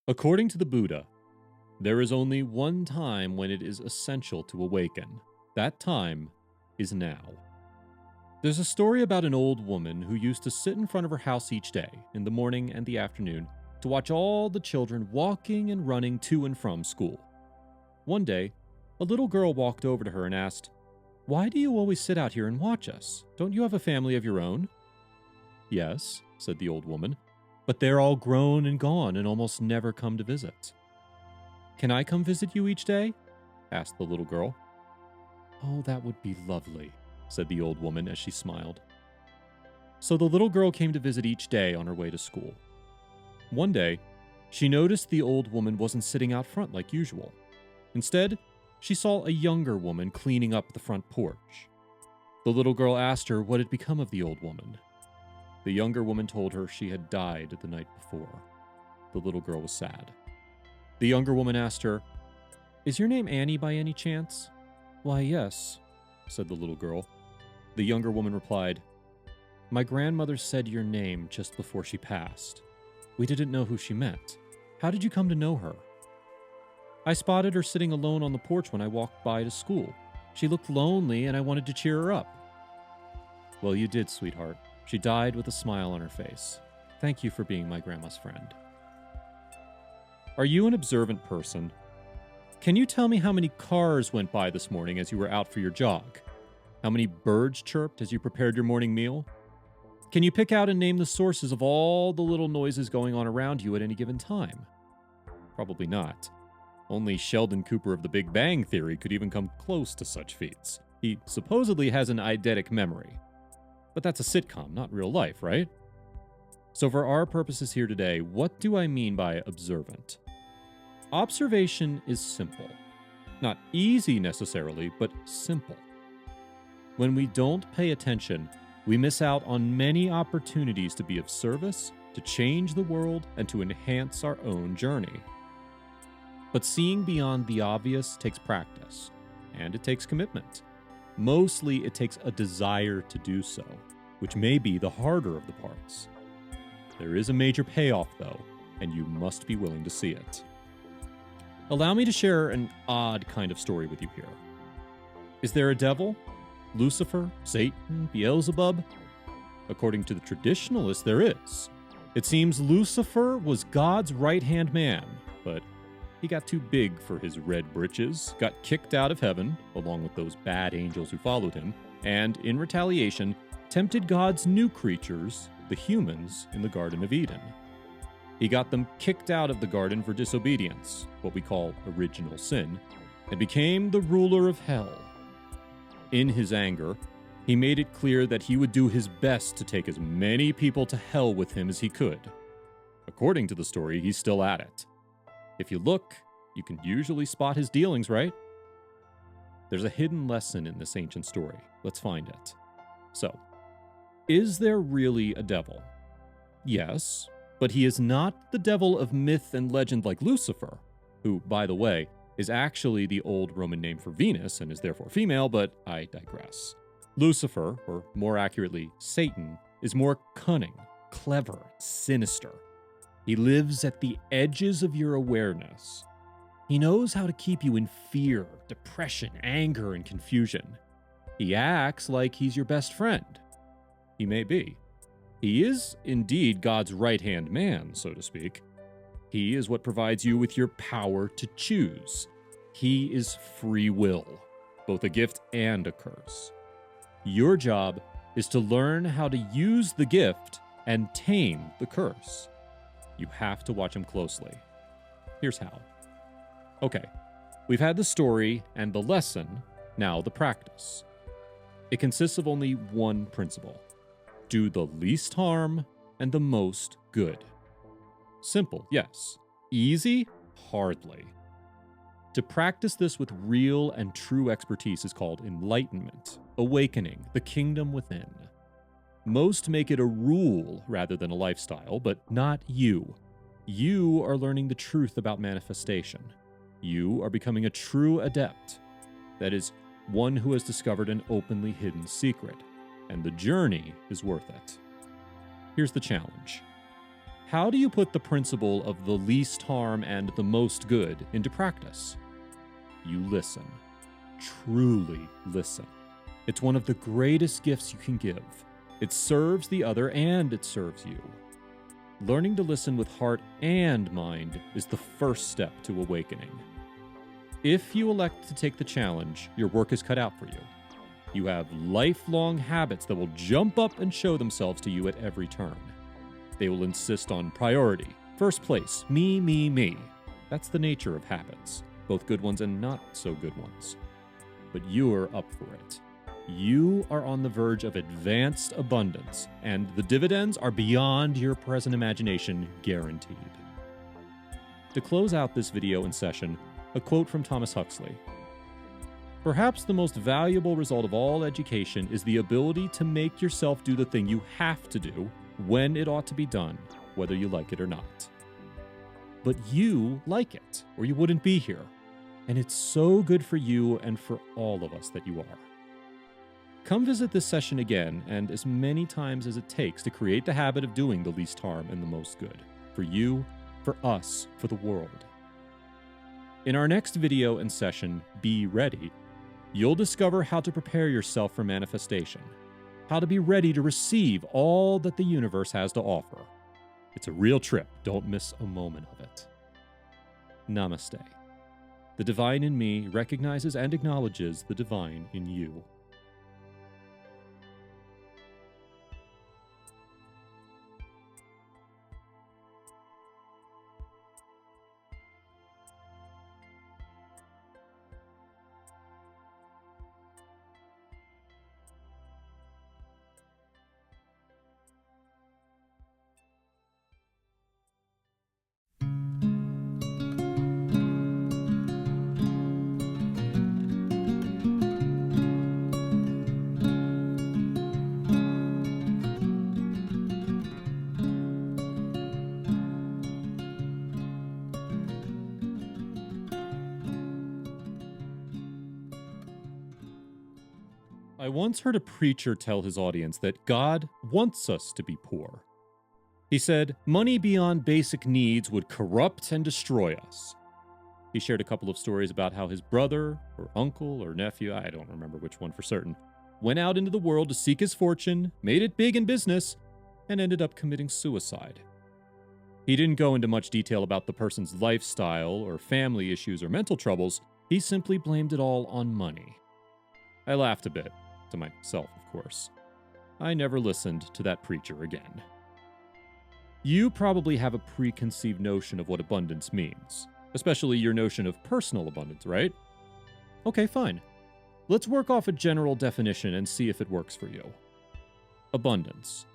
According to the Buddha, there is only one time when it is essential to awaken. That time is now. There's a story about an old woman who used to sit in front of her house each day, in the morning and the afternoon, to watch all the children walking and running to and from school. One day, a little girl walked over to her and asked, "Why do you always sit out here and watch us? Don't you have a family of your own?" "Yes," said the old woman, "but they're all grown and gone and almost never come to visit." "Can I come visit you each day?" asked the little girl. "Oh, that would be lovely," said the old woman as she smiled. So the little girl came to visit each day on her way to school. One day, she noticed the old woman wasn't sitting out front like usual. Instead, she saw a younger woman cleaning up the front porch. The little girl asked her what had become of the old woman. The younger woman told her she had died the night before. The little girl was sad. The younger woman asked her, "Is your name Annie by any chance?" "Why, yes," said the little girl. The younger woman replied, "My grandmother said your name just before she passed. We didn't know who she meant. How did you come to know her?" "I spotted her sitting alone on the porch when I walked by to school. She looked lonely and I wanted to cheer her up." "Well, you did, sweetheart. She died with a smile on her face. Thank you for being my grandma's friend." Are you an observant person? Can you tell me how many cars went by this morning as you were out for your jog? How many birds chirped as you prepared your morning meal? Can you pick out and name the sources of all the little noises going on around you at any given time? Probably not. Only Sheldon Cooper of The Big Bang Theory could even come close to such feats. He supposedly has an eidetic memory. But that's a sitcom, not real life, right? So for our purposes here today, what do I mean by observant? Observation is simple. Not easy necessarily, but simple. When we don't pay attention, we miss out on many opportunities to be of service, to change the world, and to enhance our own journey. But seeing beyond the obvious takes practice, and it takes commitment. Mostly, it takes a desire to do so, which may be the harder of the parts. There is a major payoff, though, and you must be willing to see it. Allow me to share an odd kind of story with you here. Is there a devil? Lucifer? Satan? Beelzebub? According to the traditionalists, there is. It seems Lucifer was God's right-hand man, but he got too big for his red britches, got kicked out of heaven, along with those bad angels who followed him, and, in retaliation, tempted God's new creatures, the humans, in the Garden of Eden. He got them kicked out of the garden for disobedience, what we call original sin, and became the ruler of hell. In his anger, he made it clear that he would do his best to take as many people to hell with him as he could. According to the story, he's still at it. If you look, you can usually spot his dealings, right? There's a hidden lesson in this ancient story. Let's find it. So, is there really a devil? Yes, but he is not the devil of myth and legend like Lucifer, who, by the way, is actually the old Roman name for Venus and is therefore female, but I digress. Lucifer, or more accurately, Satan, is more cunning, clever, sinister. He lives at the edges of your awareness. He knows how to keep you in fear, depression, anger, and confusion. He acts like he's your best friend. He may be. He is indeed God's right-hand man, so to speak. He is what provides you with your power to choose. He is free will, both a gift and a curse. Your job is to learn how to use the gift and tame the curse. You have to watch him closely. Here's how. Okay, we've had the story and the lesson, now the practice. It consists of only one principle. Do the least harm and the most good. Simple, yes. Easy? Hardly. To practice this with real and true expertise is called enlightenment, awakening, the kingdom within. Most make it a rule rather than a lifestyle, but not you. You are learning the truth about manifestation. You are becoming a true adept. That is, one who has discovered an openly hidden secret. And the journey is worth it. Here's the challenge. How do you put the principle of the least harm and the most good into practice? You listen. Truly listen. It's one of the greatest gifts you can give. It serves the other and it serves you. Learning to listen with heart and mind is the first step to awakening. If you elect to take the challenge, your work is cut out for you. You have lifelong habits that will jump up and show themselves to you at every turn. They will insist on priority, first place, me, me, me. That's the nature of habits, both good ones and not so good ones. But you're up for it. You are on the verge of advanced abundance, and the dividends are beyond your present imagination, guaranteed. To close out this video and session, a quote from Thomas Huxley. Perhaps the most valuable result of all education is the ability to make yourself do the thing you have to do when it ought to be done, whether you like it or not. But you like it, or you wouldn't be here. And it's so good for you and for all of us that you are. Come visit this session again, and as many times as it takes to create the habit of doing the least harm and the most good. For you, for us, for the world. In our next video and session, Be Ready, you'll discover how to prepare yourself for manifestation. How to be ready to receive all that the universe has to offer. It's a real trip. Don't miss a moment of it. Namaste. The divine in me recognizes and acknowledges the divine in you. I once heard a preacher tell his audience that God wants us to be poor. He said, money beyond basic needs would corrupt and destroy us. He shared a couple of stories about how his brother, or uncle, or nephew, I don't remember which one for certain, went out into the world to seek his fortune, made it big in business, and ended up committing suicide. He didn't go into much detail about the person's lifestyle, or family issues, or mental troubles. He simply blamed it all on money. I laughed a bit. To myself, of course. I never listened to that preacher again. You probably have a preconceived notion of what abundance means, especially your notion of personal abundance, right? Okay, fine. Let's work off a general definition and see if it works for you. Abundance.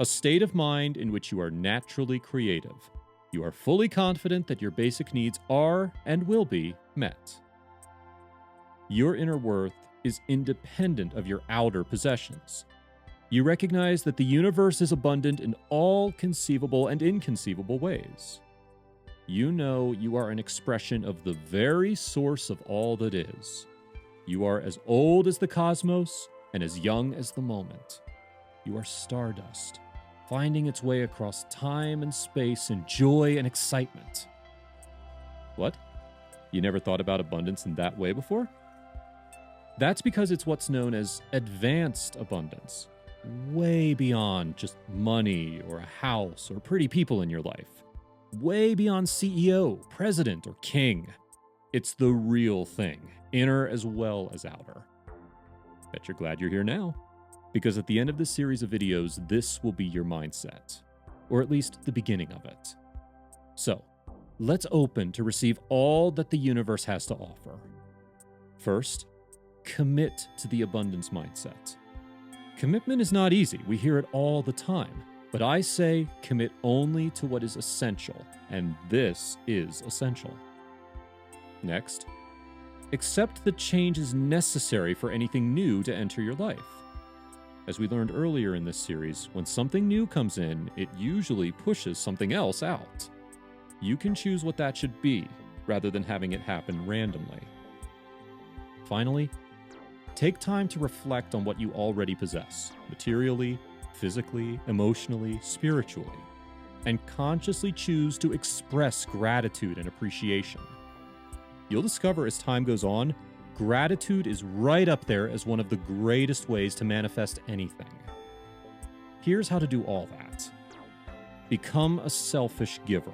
A state of mind in which you are naturally creative. You are fully confident that your basic needs are and will be met. Your inner worth is independent of your outer possessions. You recognize that the universe is abundant in all conceivable and inconceivable ways. You know you are an expression of the very source of all that is. You are as old as the cosmos and as young as the moment. You are stardust, finding its way across time and space in joy and excitement. What? You never thought about abundance in that way before? That's because it's what's known as advanced abundance, way beyond just money or a house or pretty people in your life, way beyond CEO, president, or king. It's the real thing, inner as well as outer. Bet you're glad you're here now, because at the end of this series of videos, this will be your mindset, or at least the beginning of it. So, let's open to receive all that the universe has to offer. First, commit to the abundance mindset. Commitment is not easy. We hear it all the time. But I say commit only to what is essential, and this is essential. Next, accept that change is necessary for anything new to enter your life. As we learned earlier in this series, when something new comes in, it usually pushes something else out. You can choose what that should be, rather than having it happen randomly. Finally, take time to reflect on what you already possess, materially, physically, emotionally, spiritually. and consciously choose to express gratitude and appreciation. You'll discover as time goes on, gratitude is right up there as one of the greatest ways to manifest anything. Here's how to do all that. Become a selfish giver.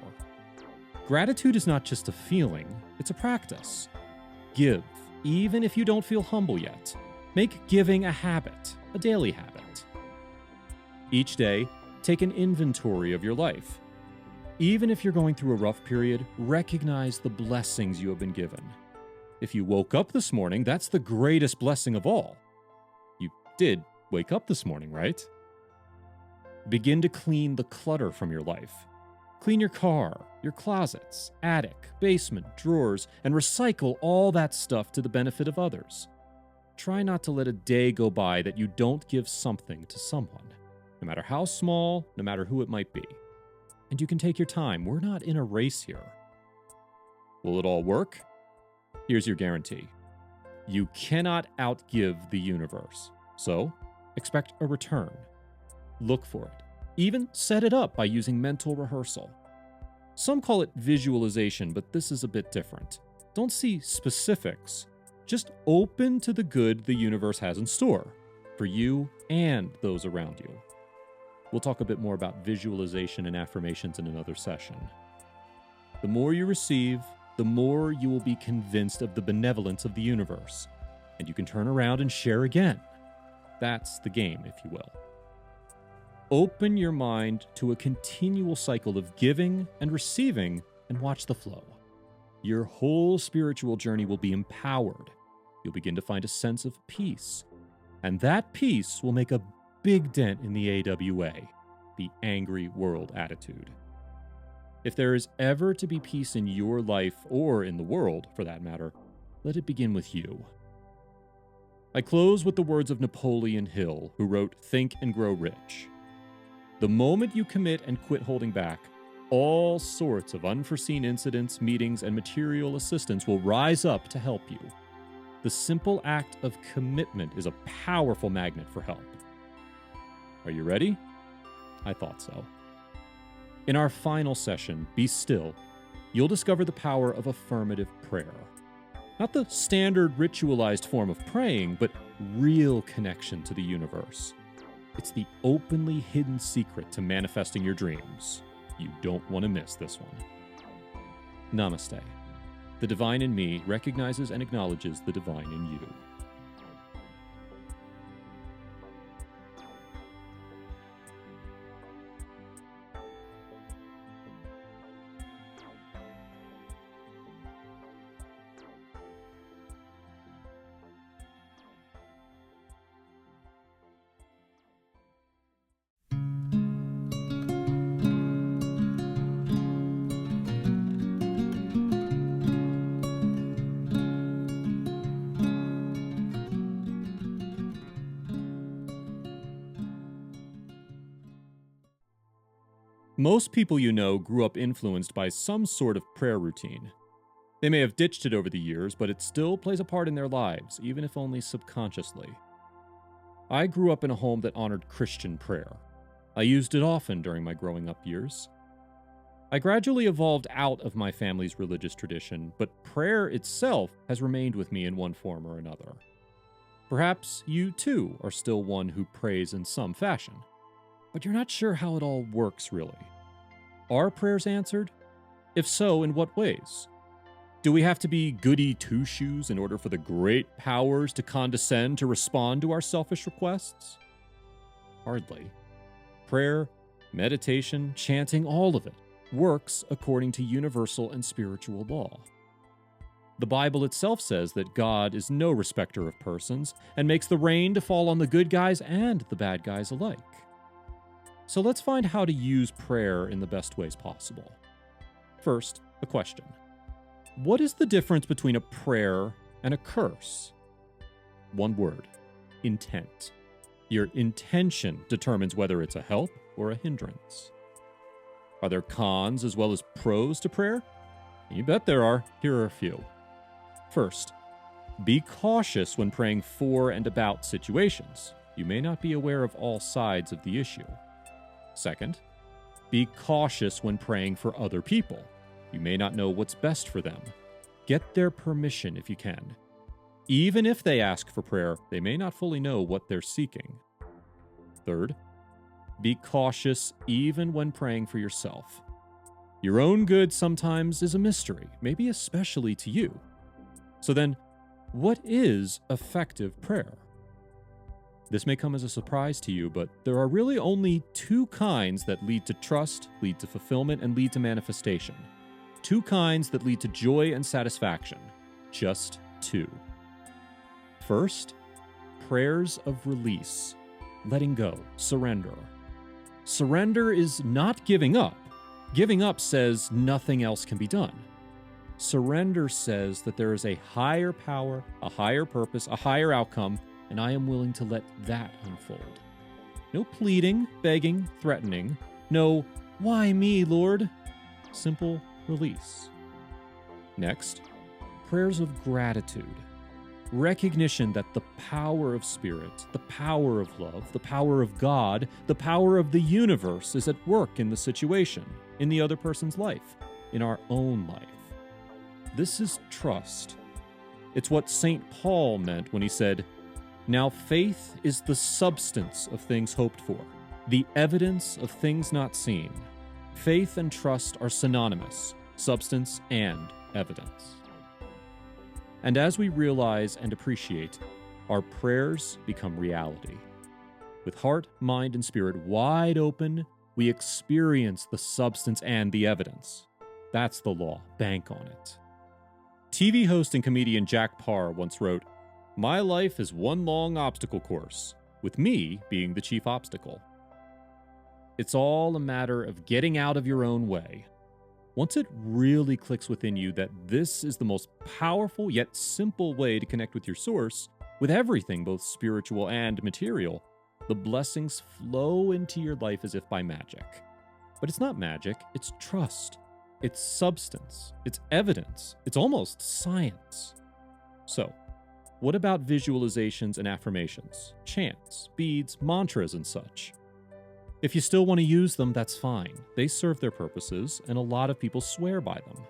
Gratitude is not just a feeling, it's a practice. Give, even if you don't feel humble yet. Make giving a habit, a daily habit. Each day, take an inventory of your life. Even if you're going through a rough period, recognize the blessings you have been given. If you woke up this morning, that's the greatest blessing of all. You did wake up this morning, right? Begin to clean the clutter from your life. Clean your car, your closets, attic, basement, drawers, and recycle all that stuff to the benefit of others. Try not to let a day go by that you don't give something to someone, no matter how small, no matter who it might be. And you can take your time. We're not in a race here. Will it all work? Here's your guarantee. You cannot outgive the universe. So, expect a return. Look for it. Even set it up by using mental rehearsal. Some call it visualization, but this is a bit different. Don't see specifics. Just open to the good the universe has in store for you and those around you. We'll talk a bit more about visualization and affirmations in another session. The more you receive, the more you will be convinced of the benevolence of the universe, and you can turn around and share again. That's the game, if you will. Open your mind to a continual cycle of giving and receiving and watch the flow. Your whole spiritual journey will be empowered. You'll begin to find a sense of peace, and that peace will make a big dent in the AWA, the angry world attitude. If there is ever to be peace in your life, or in the world for that matter, let it begin with you. I close with the words of Napoleon Hill, who wrote Think and Grow Rich. The moment you commit and quit holding back, all sorts of unforeseen incidents, meetings, and material assistance will rise up to help you. The simple act of commitment is a powerful magnet for help. Are you ready? I thought so. In our final session, Be Still, you'll discover the power of affirmative prayer. Not the standard ritualized form of praying, but real connection to the universe. It's the openly hidden secret to manifesting your dreams. You don't want to miss this one. Namaste. The divine in me recognizes and acknowledges the divine in you. Most people you know grew up influenced by some sort of prayer routine. They may have ditched it over the years, but it still plays a part in their lives, even if only subconsciously. I grew up in a home that honored Christian prayer. I used it often during my growing up years. I gradually evolved out of my family's religious tradition, but prayer itself has remained with me in one form or another. Perhaps you too are still one who prays in some fashion, but you're not sure how it all works really. Are prayers answered? If so, in what ways? Do we have to be goody two-shoes in order for the great powers to condescend to respond to our selfish requests? Hardly. Prayer, meditation, chanting, all of it works according to universal and spiritual law. The Bible itself says that God is no respecter of persons and makes the rain to fall on the good guys and the bad guys alike. So let's find how to use prayer in the best ways possible. First, a question. What is the difference between a prayer and a curse? One word: intent. Your intention determines whether it's a help or a hindrance. Are there cons as well as pros to prayer? You bet there are. Here are a few. First, be cautious when praying for and about situations. You may not be aware of all sides of the issue. Second, Be cautious when praying for other people. You may not know what's best for them. Get their permission if you can. Even if they ask for prayer, they may not fully know what they're seeking. Third, be cautious even when praying for yourself. Your own good sometimes is a mystery, maybe especially to you. So then, what is effective prayer? This may come as a surprise to you, but there are really only two kinds that lead to trust, lead to fulfillment, and lead to manifestation. Two kinds that lead to joy and satisfaction. Just two. First, prayers of release, letting go, surrender. Surrender is not giving up. Giving up says nothing else can be done. Surrender says that there is a higher power, a higher purpose, a higher outcome, and I am willing to let that unfold. No pleading, begging, threatening. No, why me, Lord? Simple release. Next, prayers of gratitude. Recognition that the power of spirit, the power of love, the power of God, the power of the universe is at work in the situation, in the other person's life, in our own life. This is trust. It's what St. Paul meant when he said, "Now faith is the substance of things hoped for, the evidence of things not seen." Faith and trust are synonymous, substance and evidence. And as we realize and appreciate, our prayers become reality. With heart, mind, and spirit wide open, we experience the substance and the evidence. That's the law. Bank on it. TV host and comedian Jack Parr once wrote, "My life is one long obstacle course, with me being the chief obstacle." It's all a matter of getting out of your own way. Once it really clicks within you that this is the most powerful yet simple way to connect with your source, with everything both spiritual and material, the blessings flow into your life as if by magic. But it's not magic, it's trust. It's substance. It's evidence. It's almost science. So, what about visualizations and affirmations, chants, beads, mantras, and such? If you still want to use them, that's fine. They serve their purposes, and a lot of people swear by them.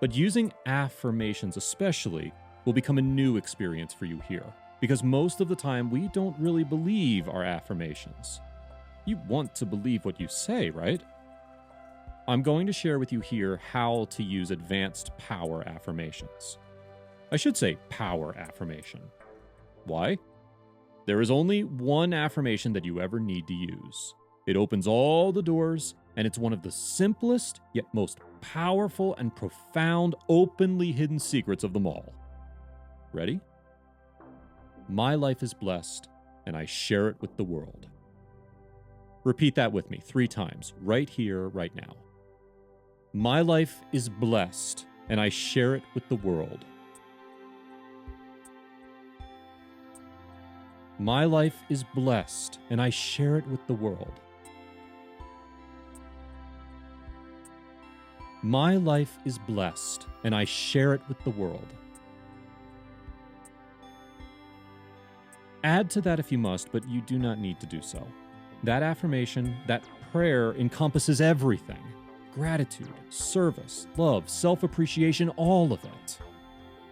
But using affirmations especially will become a new experience for you here, because most of the time we don't really believe our affirmations. You want to believe what you say, right? I'm going to share with you here how to use advanced power affirmations. I should say power affirmation. Why? There is only one affirmation that you ever need to use. It opens all the doors, and it's one of the simplest yet most powerful and profound openly hidden secrets of them all. Ready? My life is blessed, and I share it with the world. Repeat that with me 3 times, right here, right now. My life is blessed, and I share it with the world. My life is blessed, and I share it with the world. My life is blessed, and I share it with the world. Add to that if you must, but you do not need to do so. That affirmation, that prayer encompasses everything. Gratitude, service, love, self-appreciation, all of it.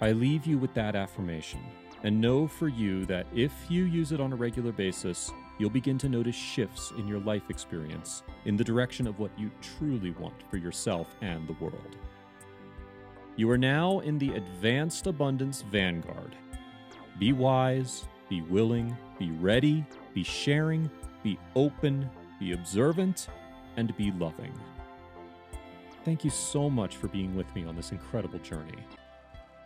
I leave you with that affirmation. And know for you that if you use it on a regular basis, you'll begin to notice shifts in your life experience in the direction of what you truly want for yourself and the world. You are now in the advanced abundance vanguard. Be wise, be willing, be ready, be sharing, be open, be observant, and be loving. Thank you so much for being with me on this incredible journey.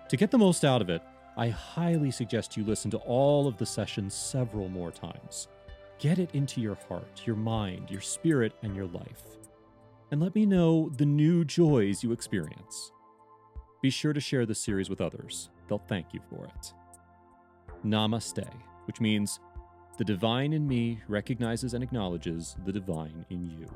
To get the most out of it, I highly suggest you listen to all of the sessions several more times. Get it into your heart, your mind, your spirit, and your life. And let me know the new joys you experience. Be sure to share this series with others. They'll thank you for it. Namaste, which means the divine in me recognizes and acknowledges the divine in you.